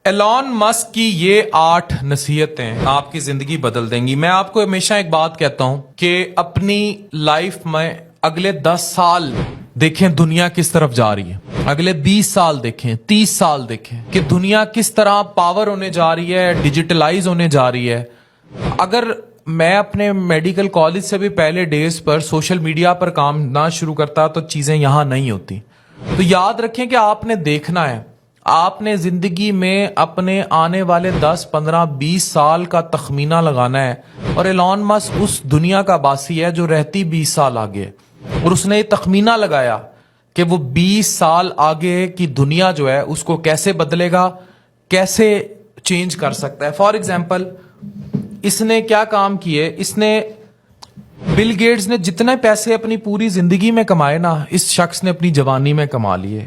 Elon Musk کی یہ 8 نصیحتیں آپ کی زندگی بدل دیں گی. میں آپ کو ہمیشہ ایک بات کہتا ہوں کہ اپنی لائف میں اگلے 10 سال دیکھیں دنیا کس طرف جا رہی ہے, اگلے 20 سال دیکھیں, 30 سال دیکھیں کہ دنیا کس طرح پاور ہونے جا رہی ہے, ڈیجیٹلائز ہونے جا رہی ہے. اگر میں اپنے میڈیکل کالج سے بھی پہلے ڈیز پر سوشل میڈیا پر کام نہ شروع کرتا تو چیزیں یہاں نہیں ہوتی. تو یاد رکھیں کہ آپ نے دیکھنا ہے, آپ نے زندگی میں اپنے آنے والے 10 15 20 سال کا تخمینہ لگانا ہے. اور ایلون مسک اس دنیا کا باسی ہے جو رہتی 20 سال آگے, اور اس نے یہ تخمینہ لگایا کہ وہ 20 سال آگے کی دنیا جو ہے اس کو کیسے بدلے گا, کیسے چینج کر سکتا ہے. فار ایگزامپل اس نے کیا کام کیے, اس نے بل گیٹس نے جتنے پیسے اپنی پوری زندگی میں کمائے نا, اس شخص نے اپنی جوانی میں کما لیے.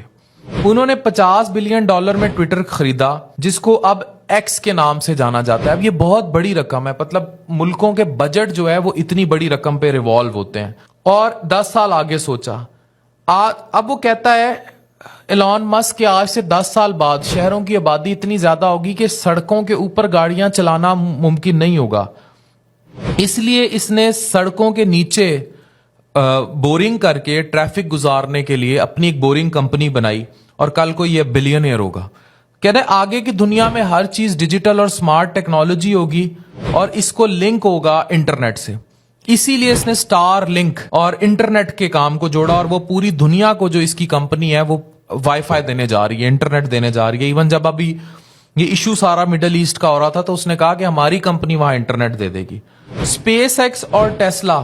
انہوں نے $50 بلین میں ٹویٹر خریدا جس کو اب ایکس کے نام سے جانا جاتا ہے. اب یہ بہت بڑی رقم ہے, مطلب ملکوں کے بجٹ جو ہے وہ اتنی بڑی رقم پہ ریوالو ہوتے ہیں. اور 10 سال آگے سوچا, اب وہ کہتا ہے ایلون مسک کے آج سے 10 سال بعد شہروں کی آبادی اتنی زیادہ ہوگی کہ سڑکوں کے اوپر گاڑیاں چلانا ممکن نہیں ہوگا. اس لیے اس نے سڑکوں کے نیچے بورنگ کر کے ٹریفک گزارنے کے لیے اپنی ایک بورنگ کمپنی بنائی, اور کل کو یہ بلینئر ہوگا. کہہ رہے آگے کی دنیا میں ہر چیز ڈیجیٹل اور سمارٹ ٹیکنالوجی ہوگی اور اس کو لنک ہوگا انٹرنیٹ سے. اسی لیے اس نے سٹار لنک اور انٹرنیٹ کے کام کو جوڑا, اور وہ پوری دنیا کو جو اس کی کمپنی ہے وہ وائی فائی دینے جا رہی ہے, انٹرنیٹ دینے جا رہی ہے. ایون جب ابھی یہ ایشو سارا مڈل ایسٹ کا ہو رہا تھا تو اس نے کہا کہ ہماری کمپنی وہاں انٹرنیٹ دے دے گی. اسپیس ایکس اور ٹیسلا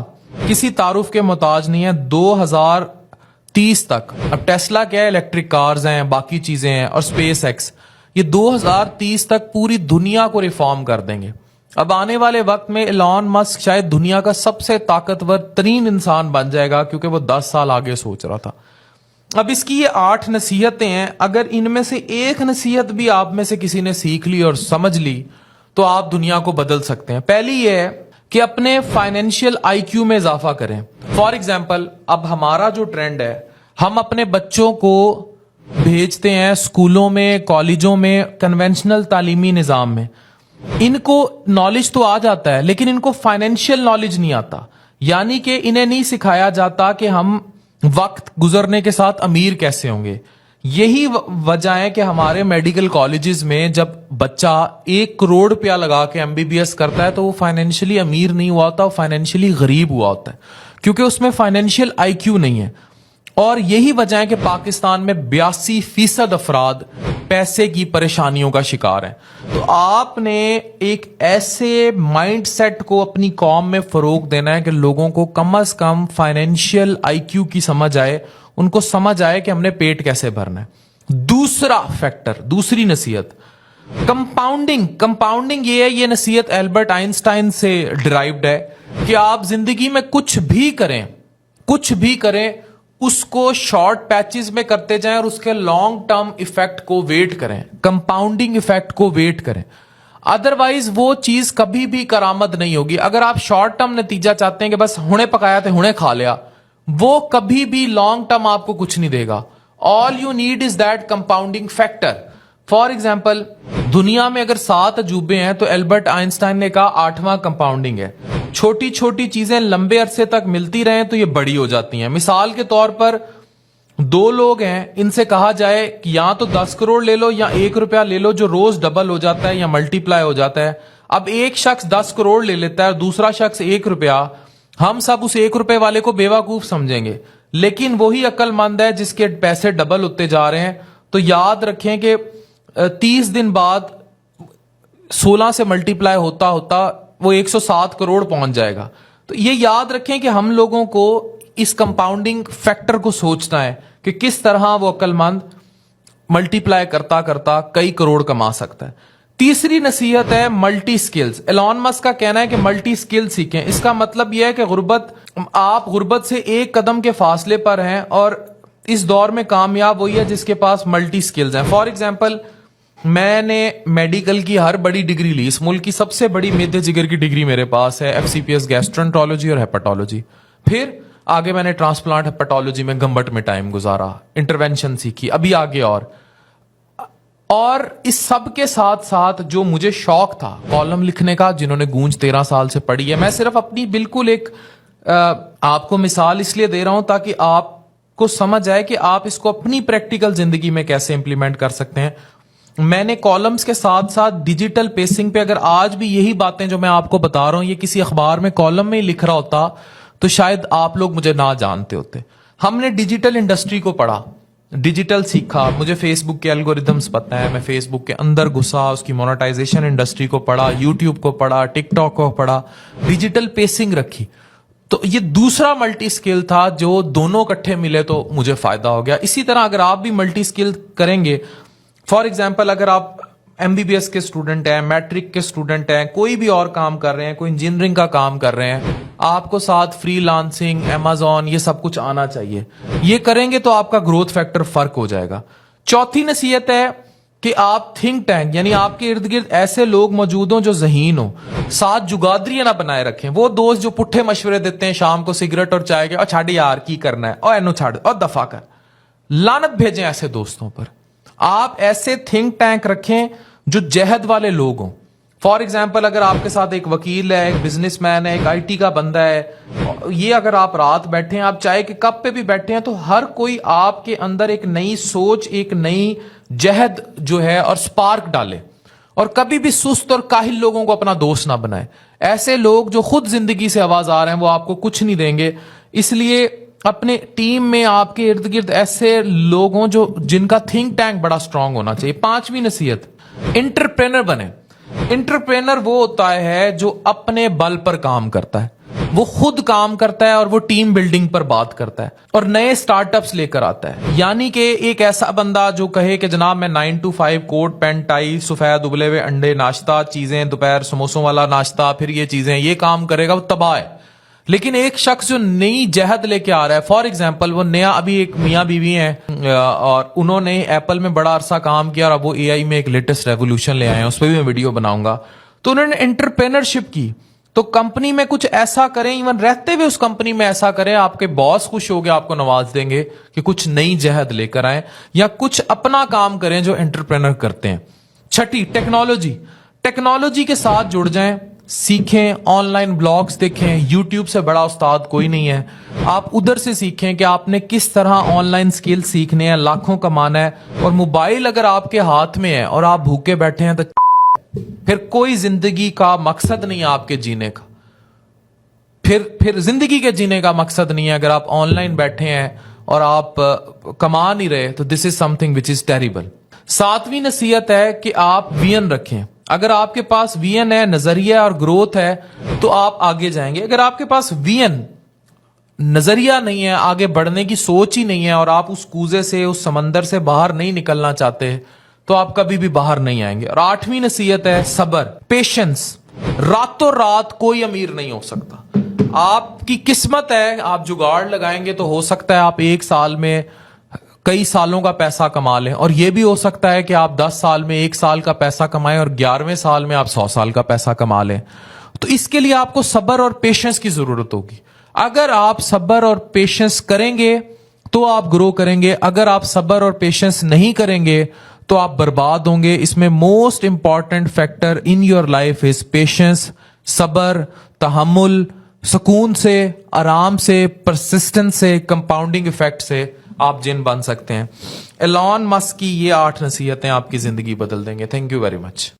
کسی تعارف کے محتاج نہیں ہے. 2030 تک, اب ٹیسلا کیا ہے, الیکٹرک کارز ہیں, باقی چیزیں ہیں, اور اسپیس ایکس یہ 2030 تک پوری دنیا کو ریفارم کر دیں گے. اب آنے والے وقت میں ایلون مسک شاید دنیا کا سب سے طاقتور ترین انسان بن جائے گا, کیونکہ وہ 10 سال آگے سوچ رہا تھا. اب اس کی یہ 8 نصیحتیں ہیں, اگر ان میں سے ایک نصیحت بھی آپ میں سے کسی نے سیکھ لی اور سمجھ لی تو آپ دنیا کو بدل سکتے ہیں. پہلی یہ ہے کہ اپنے فائنینشیل آئی کیو میں اضافہ کریں. فار ایگزامپل اب ہمارا جو ٹرینڈ ہے, ہم اپنے بچوں کو بھیجتے ہیں اسکولوں میں, کالجوں میں, کنونشنل تعلیمی نظام میں. ان کو نالج تو آ جاتا ہے لیکن ان کو فائنینشیل نالج نہیں آتا, یعنی کہ انہیں نہیں سکھایا جاتا کہ ہم وقت گزرنے کے ساتھ امیر کیسے ہوں گے. یہی وجہ ہے کہ ہمارے میڈیکل کالجز میں جب بچہ 1 کروڑ روپیہ لگا کے MBBS کرتا ہے تو وہ فائنینشلی امیر نہیں ہوا ہوتا, وہ فائنینشلی غریب ہوا ہوتا ہے, کیونکہ اس میں فائنینشیل آئی کیو نہیں ہے. اور یہی وجہ ہے کہ پاکستان میں 82% افراد پیسے کی پریشانیوں کا شکار ہیں. تو آپ نے ایک ایسے مائنڈ سیٹ کو اپنی قوم میں فروغ دینا ہے کہ لوگوں کو کم از کم فائنینشیل آئی کیو کی سمجھ آئے, ان کو سمجھ آئے کہ ہم نے پیٹ کیسے بھرنا ہے. دوسرا فیکٹر, دوسری نصیحت, کمپاؤنڈنگ یہ ہے, یہ نصیحت البرٹ آئنسٹائن سے ڈرائیوڈ ہے کہ آپ زندگی میں کچھ بھی کریں اس کو شارٹ پیچز میں کرتے جائیں اور اس کے لانگ ٹرم ایفیکٹ کو ویٹ کریں, کمپاؤنڈنگ ایفیکٹ کو ویٹ کریں. ادروائز وہ چیز کبھی بھی کرامد نہیں ہوگی. اگر آپ شارٹ ٹرم نتیجہ چاہتے ہیں کہ بس ہنے پکایا تھے ہنے کھا لیا, وہ کبھی بھی لانگ ٹرم آپ کو کچھ نہیں دے گا. All you need is that compounding factor. For example دنیا میں اگر 7 عجوبے ہیں تو البرٹ آئنسٹائن نے کہا 8واں کمپاؤنڈنگ ہے. چھوٹی چھوٹی چیزیں لمبے عرصے تک ملتی رہیں تو یہ بڑی ہو جاتی ہیں. مثال کے طور پر 2 لوگ ہیں, ان سے کہا جائے کہ یا تو 10 کروڑ لے لو یا 1 روپیہ لے لو جو روز ڈبل ہو جاتا ہے یا ملٹی پلائی ہو جاتا ہے. اب ایک شخص 10 کروڑ لے لیتا ہے اور دوسرا شخص 1 روپیہ. ہم سب اس 1 روپے والے کو بیوقوف سمجھیں گے, لیکن وہی عقل مند ہے جس کے پیسے ڈبل ہوتے جا رہے ہیں. تو یاد رکھیں کہ 30 دن بعد 16 سے ملٹی پلائی ہوتا ہوتا وہ 107 کروڑ پہنچ جائے گا. تو یہ یاد رکھیں کہ ہم لوگوں کو اس کمپاؤنڈنگ فیکٹر کو سوچنا ہے کہ کس طرح وہ عقل مند ملٹی پلائی کرتا کرتا کئی کروڑ کما سکتا ہے. تیسری نصیحت ہے ملٹی سکلز. ایلون مسک کا کہنا ہے کہ ملٹی سکل سیکھیں. اس کا مطلب یہ ہے کہ آپ غربت سے 1 قدم کے فاصلے پر ہیں, اور اس دور میں کامیاب وہی ہے جس کے پاس ملٹی سکلز ہیں. فار ایگزامپل میں نے میڈیکل کی ہر بڑی ڈگری لی, اس ملک کی سب سے بڑی میدے جگر کی ڈگری میرے پاس ہے, FCPS گیسٹرنٹرولوجی اور ہیپاٹولوجی. پھر آگے میں نے ٹرانسپلانٹ ہیپاٹولوجی میں گمبٹ میں ٹائم گزارا, انٹرونشن سیکھی, ابھی آگے. اور اور اس سب کے ساتھ ساتھ جو مجھے شوق تھا کالم لکھنے کا، جنہوں نے گونج 13 سال سے پڑھی ہے، میں صرف اپنی بالکل ایک آپ کو مثال اس لیے دے رہا ہوں تاکہ آپ کو سمجھ آئے کہ آپ اس کو اپنی پریکٹیکل زندگی میں کیسے امپلیمنٹ کر سکتے ہیں. میں نے کالمز کے ساتھ ساتھ ڈیجیٹل پیسنگ پہ اگر آج بھی یہی باتیں جو میں آپ کو بتا رہا ہوں یہ کسی اخبار میں کالم میں ہی لکھ رہا ہوتا تو شاید آپ لوگ مجھے نہ جانتے ہوتے. ہم نے ڈیجیٹل انڈسٹری کو پڑھا، ڈیجیٹل سیکھا. مجھے فیس بک کے الگوریدمس پتہ ہے، میں فیس بک کے اندر گھسا، اس کی مونیٹائزیشن انڈسٹری کو پڑھا، یوٹیوب کو پڑھا، ٹک ٹاک کو پڑھا، ڈیجیٹل پیسنگ رکھی. تو یہ دوسرا ملٹی اسکل تھا جو دونوں اکٹھے ملے تو مجھے فائدہ ہو گیا. اسی طرح اگر آپ بھی ملٹی اسکل کریں گے، فار ایگزامپل اگر آپ MBBS کے اسٹوڈنٹ ہیں، میٹرک کے اسٹوڈنٹ ہیں، کوئی بھی اور کام کر رہے ہیں، کوئی انجینئرنگ کا کام کر رہے ہیں، آپ کو ساتھ فری لانسنگ، Amazon، یہ سب کچھ آنا چاہیے. یہ کریں گے تو آپ کا گروتھ فیکٹر فرق ہو جائے گا. چوتھی نصیحت ہے کہ آپ تھنک ٹینک، یعنی آپ کے ارد گرد ایسے لوگ موجود ہوں جو ذہین ہوں، ساتھ جگادریاں نہ بنائے رکھیں. وہ دوست جو پٹھے مشورے دیتے ہیں شام کو سگریٹ اور چائے کے، اور چھاڑ یار کی کرنا ہے، اور اینو چھاڑ اور دفع کر، لعنت بھیجیں ایسے دوستوں پر. آپ ایسے تھنک ٹینک رکھیں جو جہد والے لوگ ہوں. فار ایگزامپل اگر آپ کے ساتھ ایک وکیل ہے، ایک بزنس مین ہے، ایک IT کا بندہ ہے، یہ اگر آپ رات بیٹھے ہیں، آپ چائے کے کپ پہ بھی بیٹھے ہیں، تو ہر کوئی آپ کے اندر ایک نئی سوچ، ایک نئی جہد جو ہے اور سپارک ڈالے. اور کبھی بھی سست اور کاہل لوگوں کو اپنا دوست نہ بنائے. ایسے لوگ جو خود زندگی سے آواز آ رہے ہیں وہ آپ کو کچھ نہیں دیں گے. اس لیے اپنے ٹیم میں آپ کے ارد گرد ایسے لوگ ہوں جو جن کا تھنک ٹینک بڑا اسٹرانگ ہونا چاہیے. پانچویں نصیحت، انٹرپرینر بنے. انٹرپرینر وہ ہوتا ہے جو اپنے بل پر کام کرتا ہے، وہ خود کام کرتا ہے اور وہ ٹیم بلڈنگ پر بات کرتا ہے اور نئے سٹارٹ اپس لے کر آتا ہے. یعنی کہ ایک ایسا بندہ جو کہے کہ جناب میں 9 to 5 کوٹ پینٹ ٹائی، سفید ابلے ہوئے انڈے ناشتہ، چیزیں دوپہر سموسوں والا ناشتہ، پھر یہ چیزیں، یہ کام کرے گا، وہ تباہ ہے. لیکن ایک شخص جو نئی جہد لے کے آ رہا ہے، فار ایگزامپل وہ نیا، ابھی ایک میاں بیوی ہیں اور انہوں نے ایپل میں بڑا عرصہ کام کیا اور اب وہ AI میں ایک لیٹسٹ ریولوشن لے آئے ہیں، اس پہ بھی میں ویڈیو بناؤں گا. تو انہوں نے انٹرپرینرشپ کی. تو کمپنی میں کچھ ایسا کریں، ایون رہتے ہوئے اس کمپنی میں ایسا کریں، آپ کے باس خوش ہو گئے، آپ کو نواز دیں گے کہ کچھ نئی جہد لے کر آئیں یا کچھ اپنا کام کریں جو انٹرپرینر کرتے ہیں. چھٹی، ٹیکنالوجی. ٹیکنالوجی کے ساتھ جڑ جائیں، سیکھیں، آن لائن بلاگز دیکھیں. یوٹیوب سے بڑا استاد کوئی نہیں ہے. آپ ادھر سے سیکھیں کہ آپ نے کس طرح آن لائن سکل سیکھنے ہیں، لاکھوں کمانا ہے. اور موبائل اگر آپ کے ہاتھ میں ہے اور آپ بھوکے بیٹھے ہیں تو پھر کوئی زندگی کا مقصد نہیں ہے آپ کے جینے کا. پھر زندگی کے جینے کا مقصد نہیں ہے. اگر آپ آن لائن بیٹھے ہیں اور آپ کما نہیں رہے تو دس از some thing which is terrible. ساتویں نصیحت ہے کہ آپ ویژن رکھیں. اگر آپ کے پاس ویژن ہے، نظریہ اور گروتھ ہے تو آپ آگے جائیں گے. اگر آپ کے پاس ویژن، نظریہ نہیں ہے، آگے بڑھنے کی سوچ ہی نہیں ہے اور آپ اس کوزے سے، اس سمندر سے باہر نہیں نکلنا چاہتے تو آپ کبھی بھی باہر نہیں آئیں گے. اور آٹھویں نصیحت ہے صبر، پیشنس. راتوں رات کوئی امیر نہیں ہو سکتا. آپ کی قسمت ہے، آپ جگاڑ لگائیں گے تو ہو سکتا ہے آپ 1 سال میں کئی سالوں کا پیسہ کما لیں، اور یہ بھی ہو سکتا ہے کہ آپ 10 سال میں 1 سال کا پیسہ کمائیں اور 11ویں سال میں آپ 100 سال کا پیسہ کما لیں. تو اس کے لیے آپ کو صبر اور پیشنس کی ضرورت ہوگی. اگر آپ صبر اور پیشنس کریں گے تو آپ گرو کریں گے. اگر آپ صبر اور پیشنس نہیں کریں گے تو آپ برباد ہوں گے. اس میں most important factor in your life is patience, صبر، تحمل، سکون سے، آرام سے، پرسسٹنس سے، کمپاؤنڈنگ ایفیکٹ سے آپ جن بن سکتے ہیں. ایلون مسک کی یہ 8 نصیحتیں آپ کی زندگی بدل دیں گے. Thank you very much.